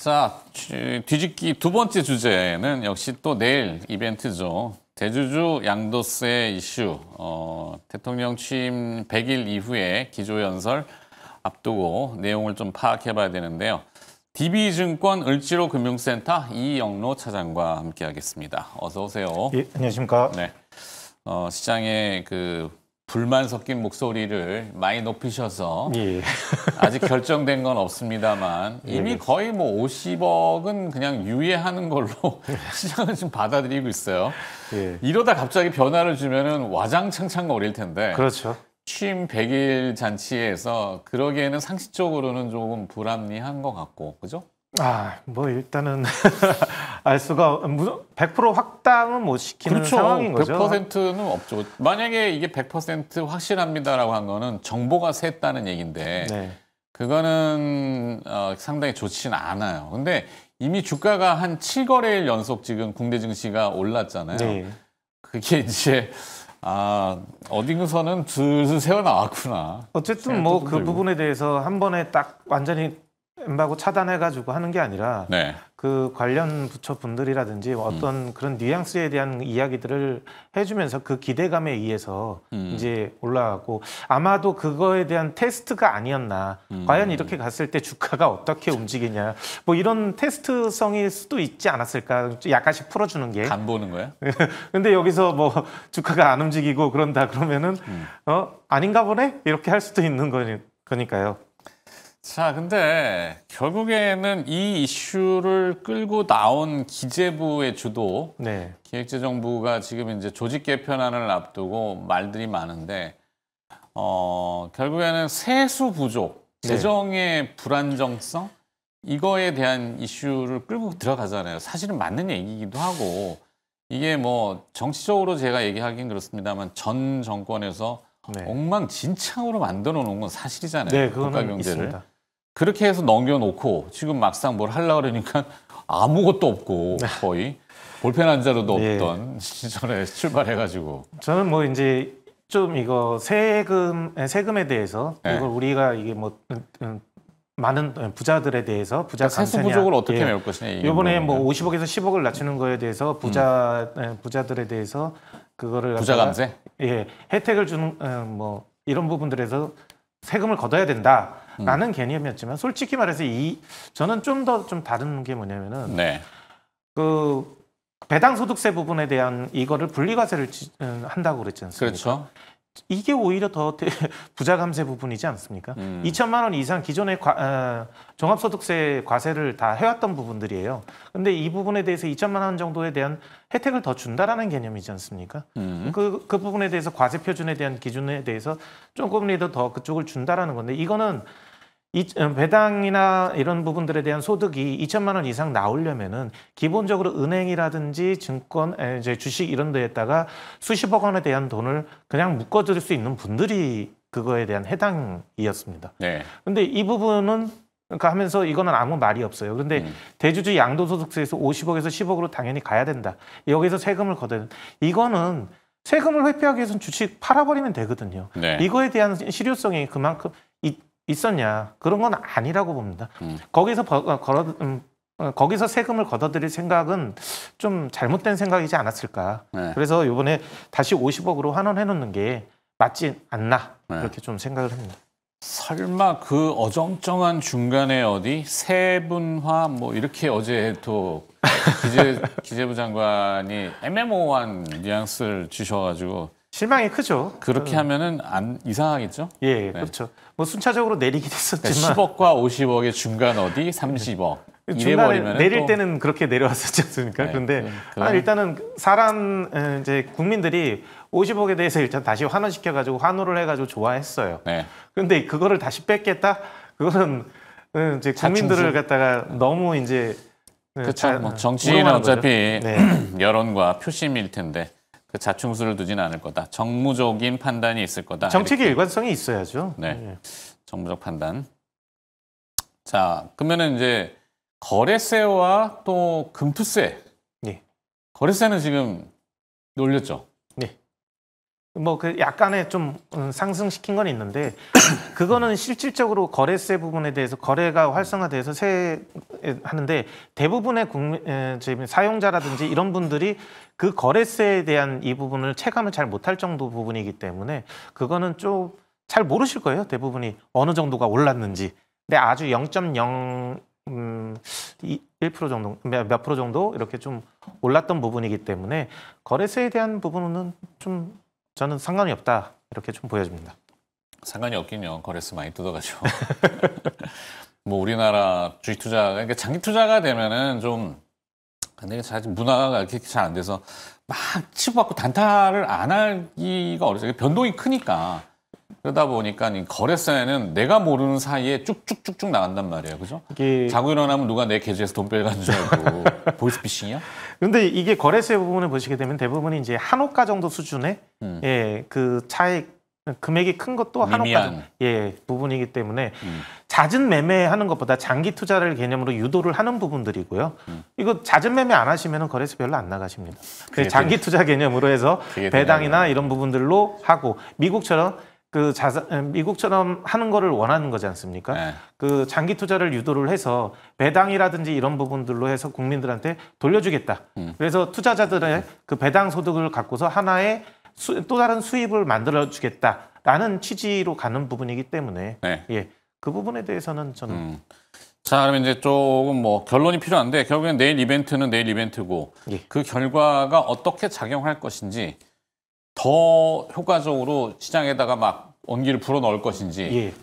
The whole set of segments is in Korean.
자, 뒤집기 두 번째 주제는 역시 또 내일 이벤트죠. 대주주 양도세 이슈, 대통령 취임 100일 이후에 기조연설 앞두고 내용을 좀 파악해봐야 되는데요. DB증권 을지로금융센터 이영로 차장과 함께하겠습니다. 어서 오세요. 예, 안녕하십니까. 네, 시장의 그 불만 섞인 목소리를 많이 높이셔서 예. 아직 결정된 건 없습니다만 이미 예. 거의 뭐 50억은 그냥 유예하는 걸로 시장을 지금 받아들이고 있어요. 예. 이러다 갑자기 변화를 주면은 와장창창거릴 텐데. 그렇죠. 취임 100일 잔치에서 그러기에는 상식적으로는 조금 불합리한 것 같고, 그죠? 뭐 일단은 알 수가 100% 확당은 못 시키는 그렇죠. 상황인 거죠. 100%는 없죠. 만약에 이게 100% 확실합니다라고 한 거는 정보가 샜다는 얘기인데 네. 그거는 상당히 좋지는 않아요. 근데 이미 주가가 한 7거래일 연속 지금 국내 증시가 올랐잖아요. 네. 그게 이제 어딘가서는 슬슬 새어 나왔구나. 어쨌든 뭐 그 부분에 대해서 한 번에 딱 완전히 엠바고 차단해가지고 하는 게 아니라 네. 그 관련 부처 분들이라든지 어떤 그런 뉘앙스에 대한 이야기들을 해주면서 그 기대감에 의해서 이제 올라가고 아마도 그거에 대한 테스트가 아니었나. 과연 이렇게 갔을 때 주가가 어떻게 움직이냐. 뭐 이런 테스트성일 수도 있지 않았을까. 약간씩 풀어주는 게. 간 보는 거예요? 근데 여기서 뭐 주가가 안 움직이고 그런다 그러면은 아닌가 보네? 이렇게 할 수도 있는 거니까요. 자, 근데 결국에는 이 이슈를 끌고 나온 기재부의 주도, 네. 기획재정부가 지금 이제 조직 개편안을 앞두고 말들이 많은데, 결국에는 세수 부족, 재정의 불안정성, 이거에 대한 이슈를 끌고 들어가잖아요. 사실은 맞는 얘기이기도 하고, 이게 뭐 정치적으로 제가 얘기하긴 그렇습니다만 전 정권에서 엉망진창으로 만들어 놓은 건 사실이잖아요. 네, 국가 경제를. 있습니다. 그렇게 해서 넘겨놓고 지금 막상 뭘 하려고 그러니까 아무것도 없고 거의 볼펜 한 자루도 없던 시절에 출발해가지고. 저는 뭐 이제 좀 이거 세금에 대해서 이걸 우리가 이게 뭐 많은 부자들에 대해서 부자 감세냐, 세수 부족을 어떻게 메울 것이냐. 이번에 뭐 50억에서 10억을 낮추는 거에 대해서 부자들에 대해서 그거를 부자 감세? 혜택을 주는 뭐 이런 부분들에서 세금을 걷어야 된다라는 개념이었지만 솔직히 말해서 저는 좀 더 다른 게 뭐냐면은 그 배당 소득세 부분에 대한 이거를 분리과세를 한다고 그랬지 않습니까? 그렇죠. 이게 오히려 더 부자 감세 부분이지 않습니까? 2천만 원 이상 기존의 종합소득세 과세를 다 해왔던 부분들이에요. 근데 이 부분에 대해서 2천만 원 정도에 대한 혜택을 더 준다라는 개념이지 않습니까? 그 부분에 대해서 과세 표준에 대한 기준에 대해서 조금이라도 더 그쪽을 준다라는 건데 이거는 배당이나 이런 부분들에 대한 소득이 2천만 원 이상 나오려면은 기본적으로 은행이라든지 증권, 이제 주식 이런 데에다가 수십억 원에 대한 돈을 그냥 묶어줄 수 있는 분들이 그거에 대한 해당이었습니다. 근데 이 부분은 그러니까 하면서 이거는 아무 말이 없어요. 그런데 대주주 양도소득세에서 50억에서 10억으로 당연히 가야 된다. 여기서 세금을 걷어야 된다. 이거는 세금을 회피하기 위해서는 주식 팔아버리면 되거든요. 이거에 대한 실효성이 그만큼 있었냐? 그런 건 아니라고 봅니다. 거기서 세금을 걷어들일 생각은 좀 잘못된 생각이지 않았을까. 그래서 이번에 다시 50억으로 환원해 놓는 게 맞지 않나 그렇게 좀 생각을 합니다. 설마 그 어정쩡한 중간에 어디 세분화 뭐 이렇게 어제 또 기재부 장관이 애매모호한 뉘앙스를 주셔가지고 실망이 크죠. 그렇게 하면은 이상하겠죠? 그렇죠. 뭐 순차적으로 내리긴 했었지만 10억과 50억의 중간 어디 30억. 중간에 내릴 때는 그렇게 내려왔었지 않습니까? 그런데 일단은 이제 국민들이 50억에 대해서 일단 다시 환원시켜가지고 환호를 해가지고 좋아했어요. 그런데 그거를 다시 뺏겠다? 그거는 이제 국민들을 갖다가 너무 이제 그렇죠. 뭐 정치인은 어차피 여론과 표심일 텐데. 그 자충수를 두지는 않을 거다. 정무적인 판단이 있을 거다. 정책의 일관성이 있어야죠. 정무적 판단. 자, 그러면은 이제 거래세와 또 금투세. 거래세는 지금 올렸죠. 뭐 그 약간의 좀 상승시킨 건 있는데 그거는 실질적으로 거래세 부분에 대해서 거래가 활성화돼서 하는데 대부분의 사용자라든지 이런 분들이 그 거래세에 대한 이 부분을 체감을 잘 못할 정도 부분이기 때문에 그거는 좀 잘 모르실 거예요. 대부분이 어느 정도가 올랐는지. 근데 아주 0.0 1% 정도, 몇 프로 정도 이렇게 좀 올랐던 부분이기 때문에 거래세에 대한 부분은 좀 저는 상관이 없다 이렇게 좀 보여집니다. 상관이 없긴요. 거래세 많이 뜯어가지고. 뭐 우리나라 주식 투자, 그러니까 장기 투자가 되면은 좀 근데 사실 문화가 이렇게 잘 안 돼서 막 치고받고 단타를 안 하기가 어려워요. 변동이 크니까. 그러다 보니까 이 거래세는 내가 모르는 사이에 쭉쭉쭉쭉 나간단 말이에요. 그죠? 이게 자고 일어나면 누가 내 계좌에서 돈 빼간 줄 알고. 보이스피싱이야? 근데 이게 거래세 부분을 보시게 되면 대부분이 이제 한호가 정도 수준의 예, 그 차익 금액이 큰 것도 한호가 예, 부분이기 때문에 잦은 매매하는 것보다 장기 투자를 개념으로 유도를 하는 부분들이고요. 이거 잦은 매매 안 하시면 거래세 별로 안 나가십니다. 장기 투자 개념으로 해서 배당이나 이런 부분들로 하고 미국처럼 하는 거를 원하는 거지 않습니까? 네. 그 장기 투자를 유도를 해서 배당이라든지 이런 부분들로 해서 국민들한테 돌려주겠다. 그래서 투자자들의 그 배당 소득을 갖고서 하나의 또 다른 수입을 만들어주겠다라는 취지로 가는 부분이기 때문에 네. 예, 그 부분에 대해서는 저는 자, 그러면 이제 조금 뭐 결론이 필요한데 결국엔 내일 이벤트는 내일 이벤트고 예. 그 결과가 어떻게 작용할 것인지 더 효과적으로 시장에다가 막 온기를 불어넣을 것인지 예.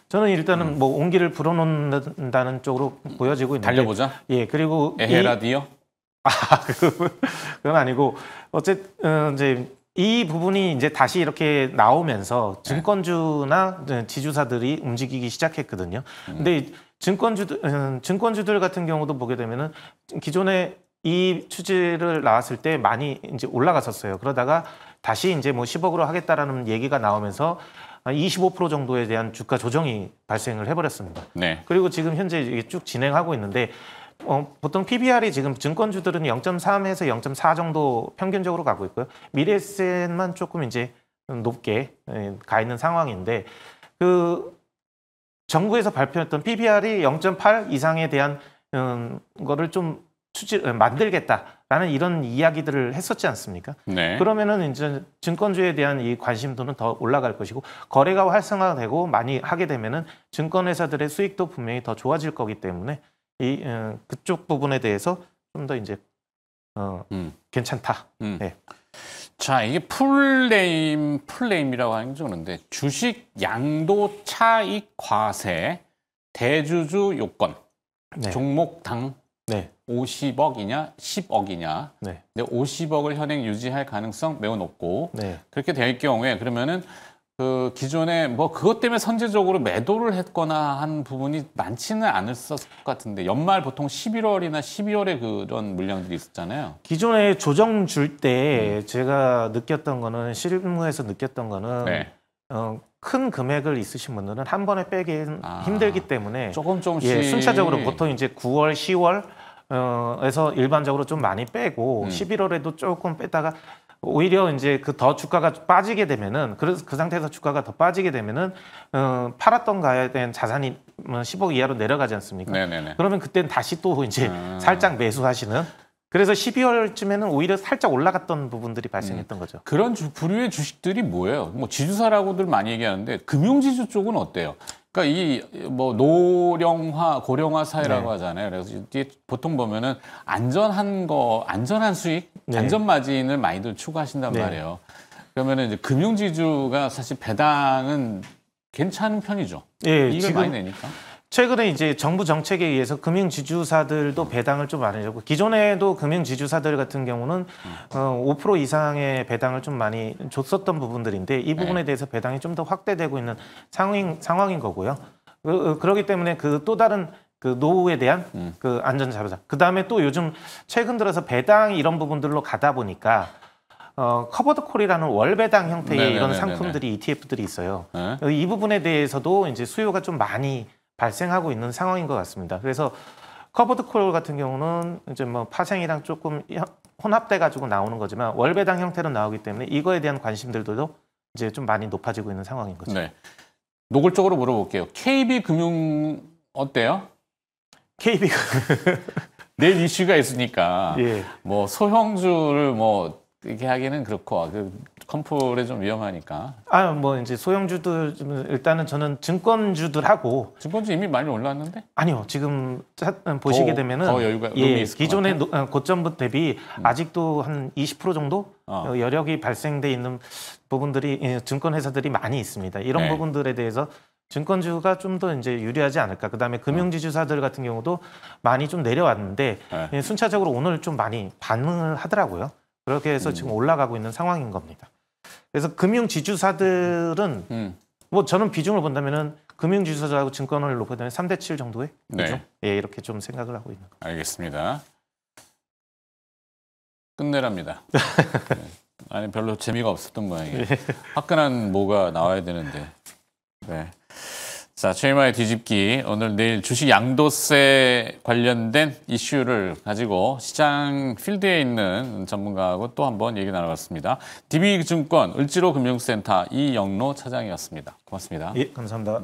저는 일단은 뭐 온기를 불어넣는다는 쪽으로 보여지고 있는데 달려보자. 예, 그리고 에헤라디요? 그건 아니고 어쨌든 이제 이 부분이 이제 다시 이렇게 나오면서 증권주나 지주사들이 움직이기 시작했거든요. 근데 증권주들 같은 경우도 보게 되면은 기존에 이 추지를 나왔을 때 많이 이제 올라갔었어요. 그러다가 다시 이제 뭐 10억으로 하겠다라는 얘기가 나오면서 25% 정도에 대한 주가 조정이 발생을 해버렸습니다. 네. 그리고 지금 현재 이게 쭉 진행하고 있는데 보통 PBR이 지금 증권주들은 0.3에서 0.4 정도 평균적으로 가고 있고요. 미래에셋만 조금 이제 높게 가 있는 상황인데 그 정부에서 발표했던 PBR이 0.8 이상에 대한 거를 좀 만들겠다라는 이런 이야기들을 했었지 않습니까? 네. 그러면은 이제 증권주에 대한 이 관심도는 더 올라갈 것이고 거래가 활성화되고 많이 하게 되면은 증권회사들의 수익도 분명히 더 좋아질 거기 때문에 그쪽 부분에 대해서 좀 더 이제 괜찮다. 네. 자, 이게 풀네임이라고 하는 게 그런데 주식 양도 차익 과세 대주주 요건 네. 종목당 네. 50억이냐 10억이냐 네. 근데 50억을 현행 유지할 가능성 매우 높고 네. 그렇게 될 경우에 그러면은 그 기존에 뭐 그것 때문에 선제적으로 매도를 했거나 한 부분이 많지는 않았을 것 같은데 연말 보통 11월이나 12월에 그런 물량들이 있었잖아요. 기존에 조정 줄 때 제가 느꼈던 거는 실무에서 느꼈던 거는 네. 큰 금액을 있으신 분들은 한 번에 빼기는 힘들기 때문에 조금씩 예, 순차적으로 보통 이제 9월, 10월 에서 일반적으로 좀 많이 빼고 11월에도 조금 뺐다가 오히려 이제 그 더 주가가 빠지게 되면은 그래서 그 상태에서 주가가 더 빠지게 되면은 팔았던 거에 대한 자산이 10억 이하로 내려가지 않습니까? 네네네. 그러면 그때는 다시 또 이제 살짝 매수하시는. 그래서 12월쯤에는 오히려 살짝 올라갔던 부분들이 발생했던 거죠. 그런 부류의 주식들이 뭐예요? 뭐 지주사라고들 많이 얘기하는데 금융지주 쪽은 어때요? 그러니까 이 뭐 노령화, 고령화 사회라고 하잖아요. 그래서 이게 보통 보면은 안전한 수익, 안전 마진을 많이들 추구하신단 말이에요. 그러면은 이제 금융지주가 사실 배당은 괜찮은 편이죠. 예, 이걸 지금 많이 내니까. 최근에 이제 정부 정책에 의해서 금융지주사들도 배당을 좀 많이 줬고 기존에도 금융지주사들 같은 경우는 5% 이상의 배당을 좀 많이 줬었던 부분들인데 이 부분에 대해서 배당이 좀 더 확대되고 있는 상황인 거고요. 그렇기 때문에 그 또 다른 그 노후에 대한 그 안전 자산. 그 다음에 또 요즘 최근 들어서 배당 이런 부분들로 가다 보니까 커버드 콜이라는 월배당 형태의 이런 상품들이 ETF들이 있어요. 이 부분에 대해서도 이제 수요가 좀 많이 발생하고 있는 상황인 것 같습니다. 그래서 커버드 콜 같은 경우는 이제 뭐 파생이랑 조금 혼합돼 가지고 나오는 거지만 월배당 형태로 나오기 때문에 이거에 대한 관심들도 이제 좀 많이 높아지고 있는 상황인 거죠. 네. 노골적으로 물어볼게요. KB금융 어때요? KB가 내일 이슈가 있으니까 예. 뭐 소형주를 뭐 이렇게 하기는 그렇고 그 컴플에 좀 위험하니까. 뭐 이제 소형주들 일단은 저는 증권주들하고 증권주 이미 많이 올랐는데? 아니요 지금 보시게 되면은 더 여유가 룸이 예, 있을 것 기존의 고점 대비 아직도 한 20% 정도 여력이 발생돼 있는 부분들이 증권 회사들이 많이 있습니다. 이런 네. 부분들에 대해서 증권주가 좀 더 이제 유리하지 않을까. 그다음에 금융지주사들 같은 경우도 많이 좀 내려왔는데 네. 순차적으로 오늘 좀 많이 반응을 하더라고요. 그렇게 해서 지금 올라가고 있는 상황인 겁니다. 그래서 금융지주사들은 뭐 저는 비중을 본다면은 금융지주사하고 증권을 놓고 되면 3대 7 정도의 비중? 네. 예, 이렇게 좀 생각을 하고 있는 겁니다. 알겠습니다. 끝내랍니다. 네. 아니 별로 재미가 없었던 모양이에요. 화끈한 뭐가 나와야 되는데. 네. 자, 최일마의 뒤집기. 오늘 내일 주식 양도세 관련된 이슈를 가지고 시장 필드에 있는 전문가하고 또 한번 얘기 나눠봤습니다. DB증권 을지로금융센터 이영로 차장이었습니다. 고맙습니다. 예, 감사합니다.